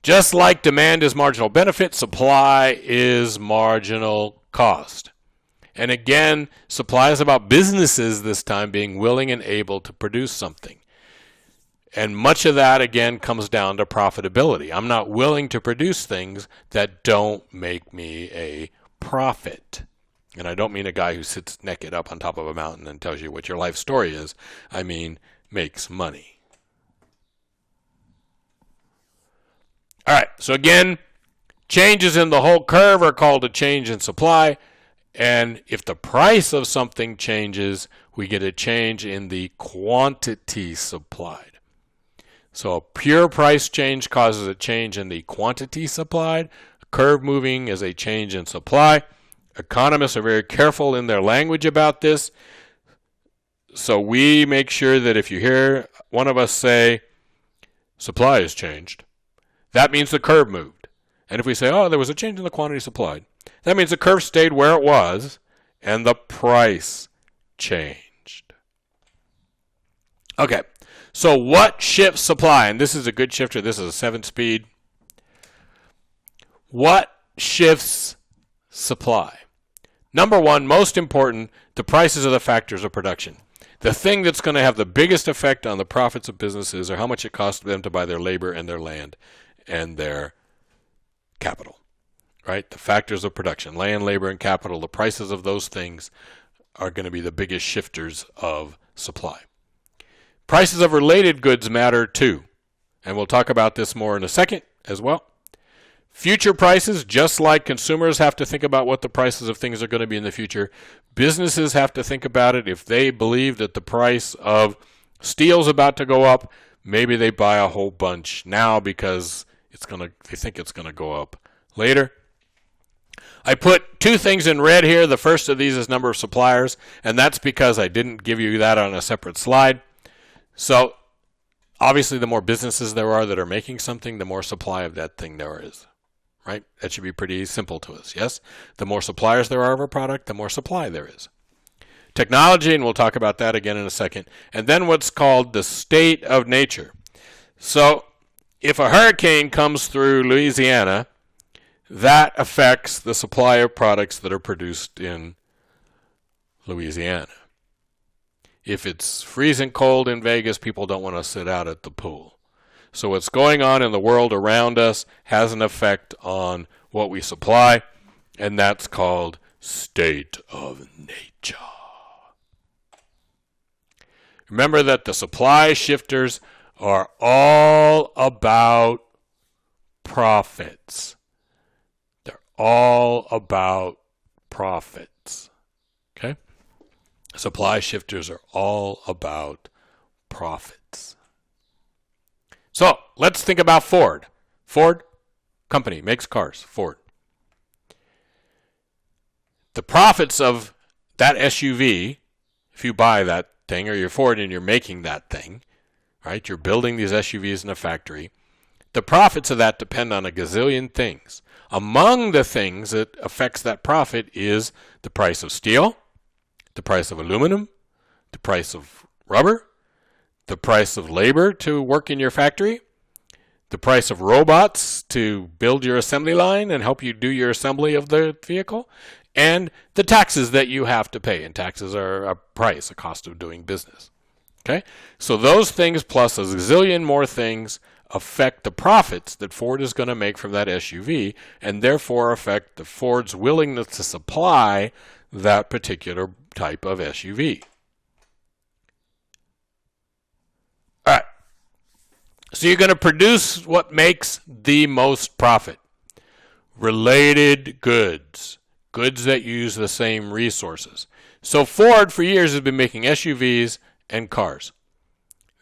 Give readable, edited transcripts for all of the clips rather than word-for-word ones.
Just like demand is marginal benefit, supply is marginal cost. And again, supply is about businesses this time being willing and able to produce something. And much of that, again, comes down to profitability. I'm not willing to produce things that don't make me a profit. And I don't mean a guy who sits naked up on top of a mountain and tells you what your life story is. I mean makes money. All right, so again, changes in the whole curve are called a change in supply. And if the price of something changes, we get a change in the quantity supplied. So a pure price change causes a change in the quantity supplied. A curve moving is a change in supply. Economists are very careful in their language about this. So we make sure that if you hear one of us say, supply has changed, that means the curve moved. And if we say, oh, there was a change in the quantity supplied, that means the curve stayed where it was and the price changed. Okay, so what shifts supply? And this is a good shifter. This is a 7-speed. What shifts supply? Number one, most important, the prices are the factors of production. The thing that's going to have the biggest effect on the profits of businesses are how much it costs them to buy their labor and their land and their capital, right? The factors of production, land, labor, and capital, the prices of those things are going to be the biggest shifters of supply. Prices of related goods matter too, and we'll talk about this more in a second as well. Future prices, just like consumers have to think about what the prices of things are going to be in the future, businesses have to think about it. If they believe that the price of steel is about to go up, maybe they buy a whole bunch now because they think it's going to go up later. I put two things in red here. The first of these is number of suppliers, and that's because I didn't give you that on a separate slide. So obviously the more businesses there are that are making something, the more supply of that thing there is. Right? That should be pretty simple to us, yes? The more suppliers there are of a product, the more supply there is. Technology, and we'll talk about that again in a second. And then what's called the state of nature. So if a hurricane comes through Louisiana, that affects the supply of products that are produced in Louisiana. If it's freezing cold in Vegas, people don't want to sit out at the pool. So what's going on in the world around us has an effect on what we supply, and that's called state of nature. Remember that the supply shifters are all about profits. They're all about profits. Okay? Supply shifters are all about profits. So let's think about Ford. Ford company makes cars, Ford. The profits of that SUV, if you buy that thing, or you're Ford and you're making that thing, right? You're building these SUVs in a factory. The profits of that depend on a gazillion things. Among the things that affects that profit is the price of steel, the price of aluminum, the price of rubber, the price of labor to work in your factory, the price of robots to build your assembly line and help you do your assembly of the vehicle, and the taxes that you have to pay. And taxes are a price, a cost of doing business. Okay? So those things plus a zillion more things affect the profits that Ford is going to make from that SUV, and therefore affect the Ford's willingness to supply that particular type of SUV. All right. So you're going to produce what makes the most profit. Related goods. Goods that use the same resources. So Ford for years has been making SUVs and cars.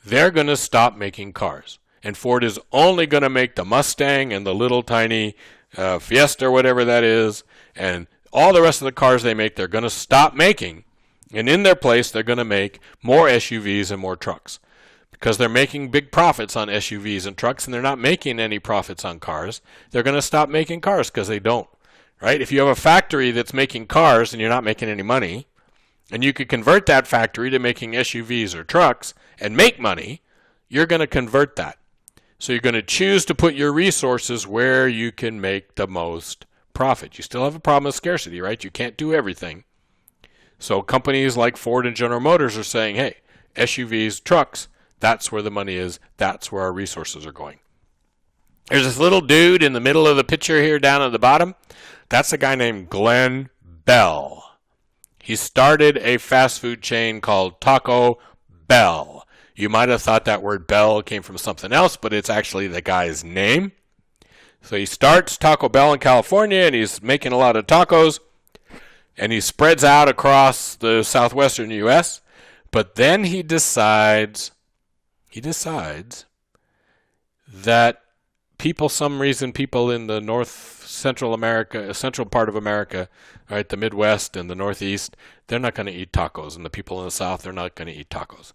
They're going to stop making cars. And Ford is only going to make the Mustang and the little tiny Fiesta or whatever that is. And all the rest of the cars they make, they're going to stop making. And in their place, they're going to make more SUVs and more trucks. Because they're making big profits on SUVs and trucks, and they're not making any profits on cars. They're going to stop making cars because they don't. Right? If you have a factory that's making cars and you're not making any money, and you could convert that factory to making SUVs or trucks and make money, you're going to convert that. So you're going to choose to put your resources where you can make the most profit. You still have a problem with scarcity, right? You can't do everything. So companies like Ford and General Motors are saying, hey, SUVs, trucks, that's where the money is. That's where our resources are going. There's this little dude in the middle of the picture here down at the bottom. That's a guy named Glenn Bell. He started a fast food chain called Taco Bell. You might have thought that word Bell came from something else, but it's actually the guy's name. So he starts Taco Bell in California, and he's making a lot of tacos, and he spreads out across the southwestern U.S., but then he decides that people in the central part of America, right, the Midwest and the Northeast, they're not going to eat tacos, and the people in the South, they're not going to eat tacos.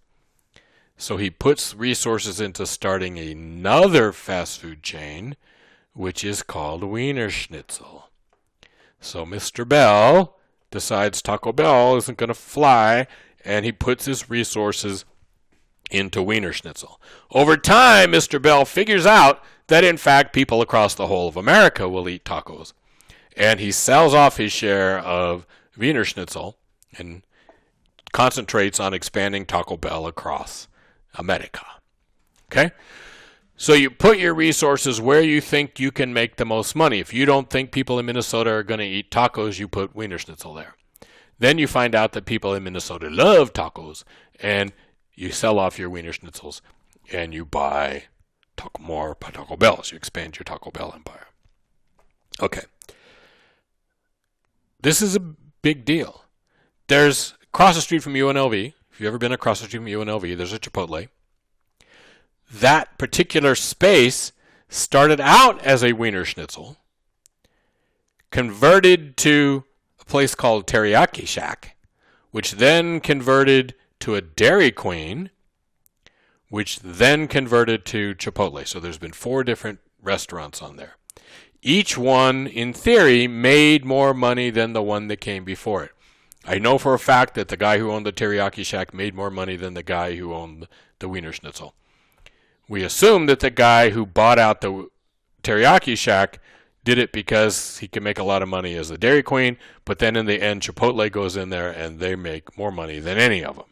So he puts resources into starting another fast food chain, which is called Wiener Schnitzel. So Mr. Bell decides Taco Bell isn't going to fly, and he puts his resources into Wiener Schnitzel. Over time, Mr. Bell figures out that, in fact, people across the whole of America will eat tacos. And he sells off his share of Wiener Schnitzel and concentrates on expanding Taco Bell across America. Okay? So you put your resources where you think you can make the most money. If you don't think people in Minnesota are going to eat tacos, you put Wiener Schnitzel there. Then you find out that people in Minnesota love tacos, and you sell off your Wiener Schnitzels, and you buy more Taco Bells. You expand your Taco Bell empire. Okay. This is a big deal. There's across the street from UNLV. If you've ever been across the street from UNLV, there's a Chipotle. That particular space started out as a Wiener Schnitzel, converted to a place called Teriyaki Shack, which then converted to a Dairy Queen, which then converted to Chipotle. So there's been 4 different restaurants on there. Each one, in theory, made more money than the one that came before it. I know for a fact that the guy who owned the Teriyaki Shack made more money than the guy who owned the Wiener Schnitzel. We assume that the guy who bought out the Teriyaki Shack did it because he can make a lot of money as the Dairy Queen, but then in the end, Chipotle goes in there and they make more money than any of them.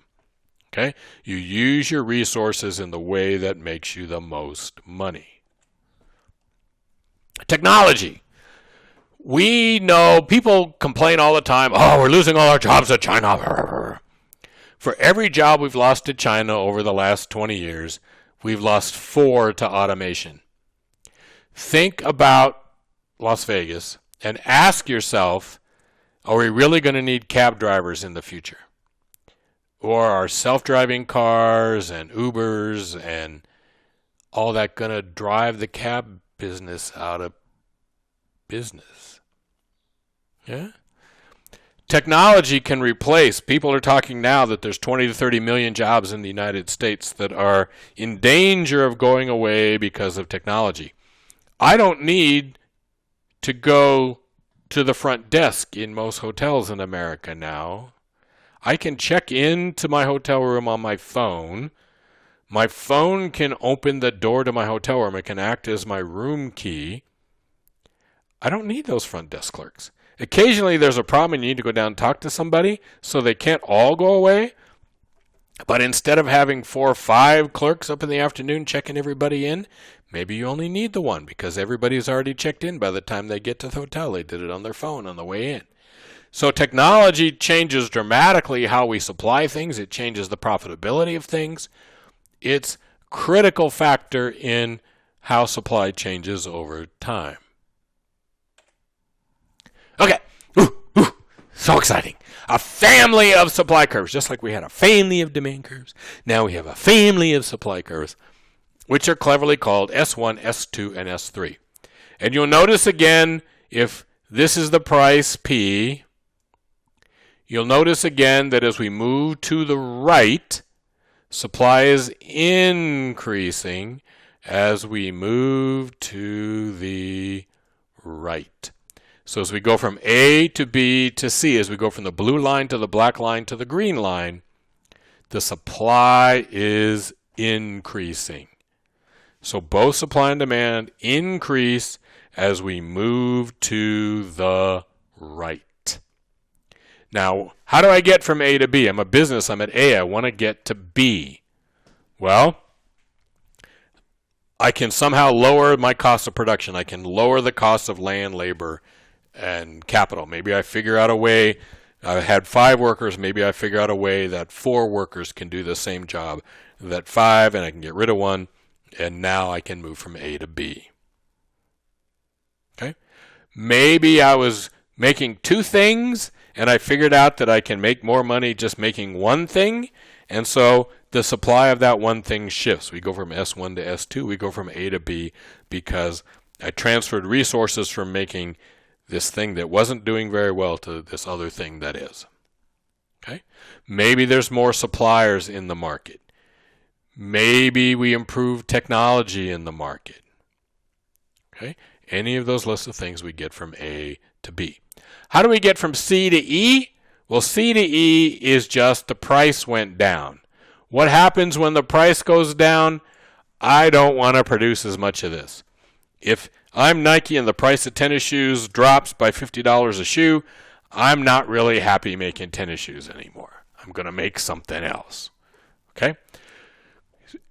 Okay? You use your resources in the way that makes you the most money. Technology. We know people complain all the time, oh, we're losing all our jobs to China. For every job we've lost to China over the last 20 years, we've lost 4 to automation. Think about Las Vegas and ask yourself, are we really going to need cab drivers in the future? Or are self-driving cars and Ubers and all that going to drive the cab business out of business? Yeah? Technology can replace. People are talking now that there's 20 to 30 million jobs in the United States that are in danger of going away because of technology. I don't need to go to the front desk in most hotels in America now. I can check into my hotel room on my phone. My phone can open the door to my hotel room. It can act as my room key. I don't need those front desk clerks. Occasionally there's a problem and you need to go down and talk to somebody, so they can't all go away. But instead of having 4 or 5 clerks up in the afternoon checking everybody in, maybe you only need the one because everybody's already checked in by the time they get to the hotel. They did it on their phone on the way in. So technology changes dramatically how we supply things. It changes the profitability of things. It's a critical factor in how supply changes over time. Okay. So exciting. A family of supply curves. Just like we had a family of demand curves, now we have a family of supply curves, which are cleverly called S1, S2, and S3. And you'll notice again, if this is the price P, you'll notice again that as we move to the right, supply is increasing as we move to the right. So as we go from A to B to C, as we go from the blue line to the black line to the green line, the supply is increasing. So both supply and demand increase as we move to the right. Now, how do I get from A to B? I'm a business. I'm at A. I want to get to B. Well, I can somehow lower my cost of production. I can lower the cost of land, labor, and capital. Maybe I figure out a way. I had 5 workers. Maybe I figure out a way that 4 workers can do the same job that 5, and I can get rid of 1, and now I can move from A to B. Okay? Maybe I was making 2 things, and I figured out that I can make more money just making 1 thing, and so the supply of that 1 thing shifts. We go from S1 to S2. We go from A to B because I transferred resources from making this thing that wasn't doing very well to this other thing that is. Okay? Maybe there's more suppliers in the market. Maybe we improve technology in the market. Okay? Any of those lists of things we get from A to B. How do we get from C to E? Well, C to E is just the price went down. What happens when the price goes down? I don't want to produce as much of this. If I'm Nike and the price of tennis shoes drops by $50 a shoe, I'm not really happy making tennis shoes anymore. I'm going to make something else. Okay?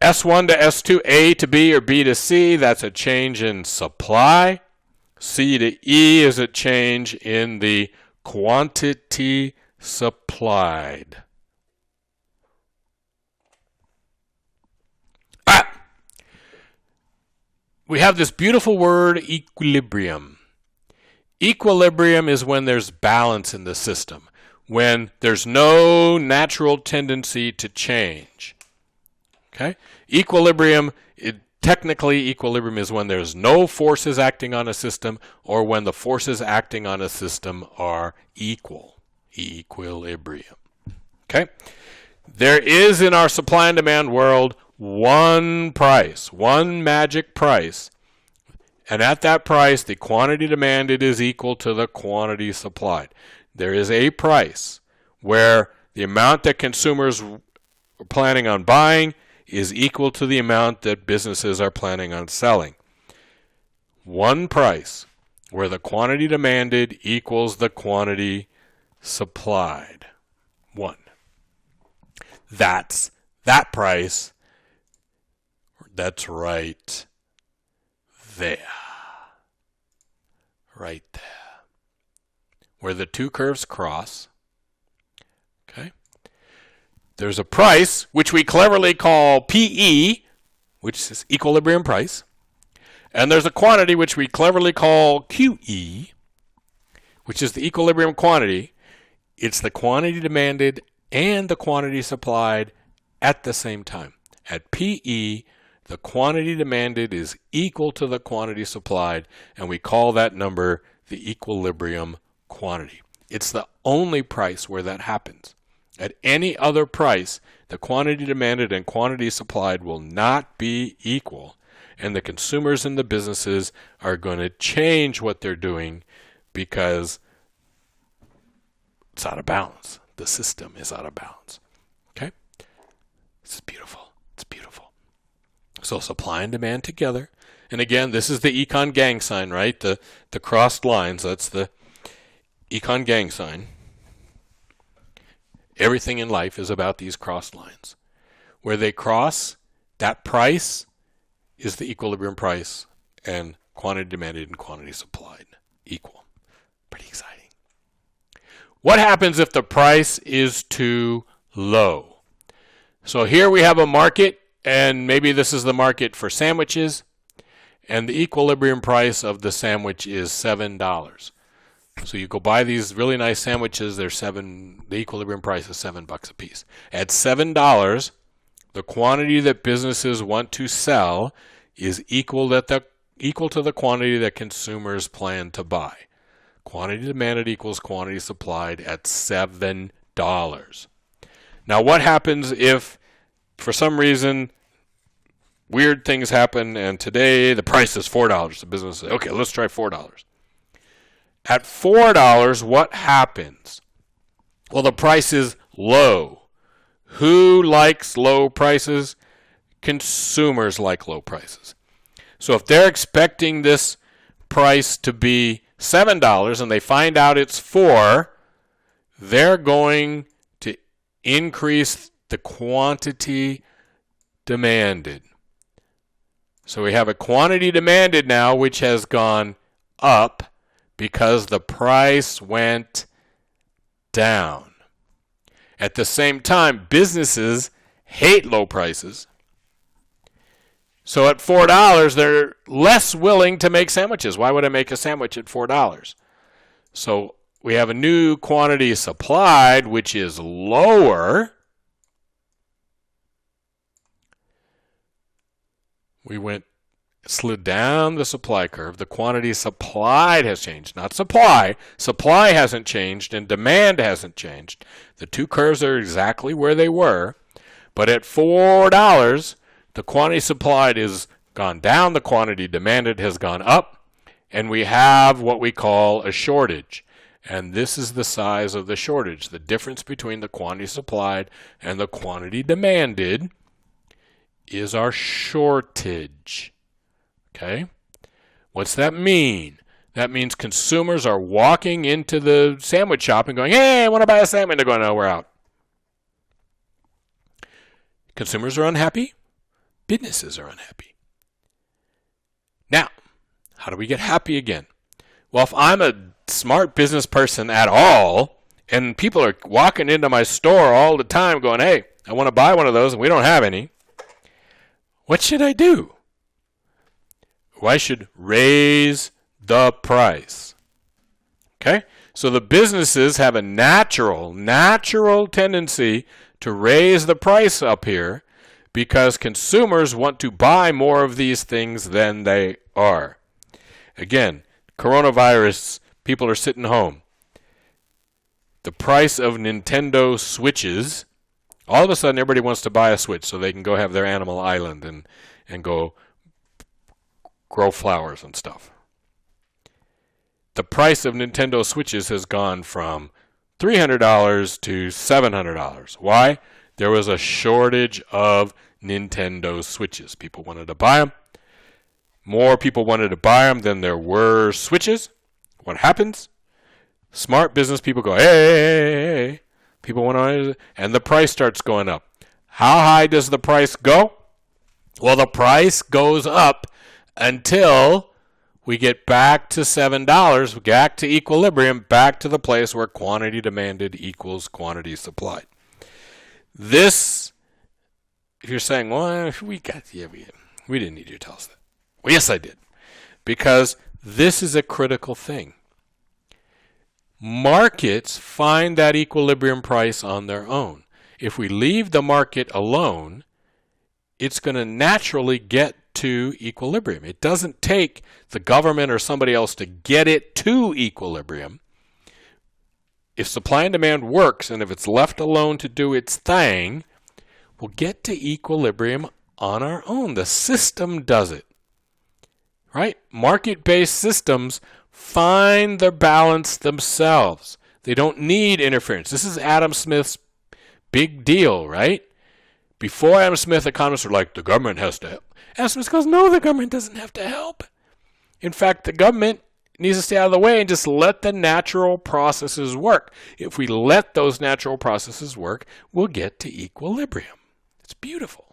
S1 to S2, A to B or B to C, that's a change in supply. C to E is a change in the quantity supplied. We have this beautiful word, equilibrium. Equilibrium is when there's balance in the system, when there's no natural tendency to change. Okay? Technically, equilibrium is when there's no forces acting on a system or when the forces acting on a system are equal. Equilibrium. Okay? There is in our supply and demand world one price, one magic price. And at that price, the quantity demanded is equal to the quantity supplied. There is a price where the amount that consumers are planning on buying is equal to the amount that businesses are planning on selling. One price where the quantity demanded equals the quantity supplied. 1. That's that price. That's right there. Right there. Where the 2 curves cross. Okay? There's a price, which we cleverly call PE, which is equilibrium price. And there's a quantity, which we cleverly call QE, which is the equilibrium quantity. It's the quantity demanded and the quantity supplied at the same time. At PE, the quantity demanded is equal to the quantity supplied, and we call that number the equilibrium quantity. It's the only price where that happens. At any other price, the quantity demanded and quantity supplied will not be equal, and the consumers and the businesses are going to change what they're doing because it's out of balance. The system is out of balance. Okay? It's beautiful. It's beautiful. So supply and demand together. And again, this is the econ gang sign, right? The crossed lines, that's the econ gang sign. Everything in life is about these crossed lines. Where they cross, that price is the equilibrium price, and quantity demanded and quantity supplied equal. Pretty exciting. What happens if the price is too low? So here we have a market, and maybe this is the market for sandwiches, and the equilibrium price of the sandwich is $7. So you go buy these really nice sandwiches, the equilibrium price is $7 a piece. At $7, the quantity that businesses want to sell is equal to the quantity that consumers plan to buy. Quantity demanded equals quantity supplied at $7. Now what happens if, for some reason, weird things happen and today the price is $4? The business says, okay, let's try $4. At $4, what happens? Well, the price is low. Who likes low prices? Consumers like low prices. So if they're expecting this price to be $7 and they find out it's $4, they're going to increase the quantity demanded. So we have a quantity demanded now which has gone up because the price went down. At the same time, businesses hate low prices. So at $4, they're less willing to make sandwiches. Why would I make a sandwich at $4? So we have a new quantity supplied, which is lower. We slid down the supply curve. The quantity supplied has changed, not supply. Supply hasn't changed and demand hasn't changed. The two curves are exactly where they were. But at $4, the quantity supplied has gone down, the quantity demanded has gone up, and we have what we call a shortage. And this is the size of the shortage. The difference between the quantity supplied and the quantity demanded is our shortage. Okay? What's that mean? That means consumers are walking into the sandwich shop and going, hey, I want to buy a sandwich. They're going, no, we're out. Consumers are unhappy. Businesses are unhappy. Now, how do we get happy again? Well, if I'm a smart business person at all, and people are walking into my store all the time going, hey, I want to buy one of those, and we don't have any, what should I do? Well, I should raise the price. Okay? So the businesses have a natural tendency to raise the price up here because consumers want to buy more of these things than they are. Again, coronavirus, people are sitting home. The price of Nintendo Switches, all of a sudden everybody wants to buy a Switch so they can go have their Animal Island and go grow flowers and stuff. The price of Nintendo Switches has gone from $300 to $700. Why? There was a shortage of Nintendo Switches. People wanted to buy them. More people wanted to buy them than there were Switches. What happens? Smart business people go, hey. People want to, and the price starts going up. How high does the price go? Well, the price goes up until we get back to $7, back to equilibrium, back to the place where quantity demanded equals quantity supplied. This, if you're saying, well, we didn't need you to tell us that. Well, yes, I did. Because this is a critical thing. Markets find that equilibrium price on their own. If we leave the market alone, it's going to naturally get to equilibrium. It doesn't take the government or somebody else to get it to equilibrium. If supply and demand works, and if it's left alone to do its thing, we'll get to equilibrium on our own. The system does it. Right? Market-based systems find their balance themselves. They don't need interference. This is Adam Smith's big deal, right? Before Adam Smith, economists were like, the government has to help. Adam Smith goes, no, the government doesn't have to help. In fact, the government needs to stay out of the way and just let the natural processes work. If we let those natural processes work, we'll get to equilibrium. It's beautiful.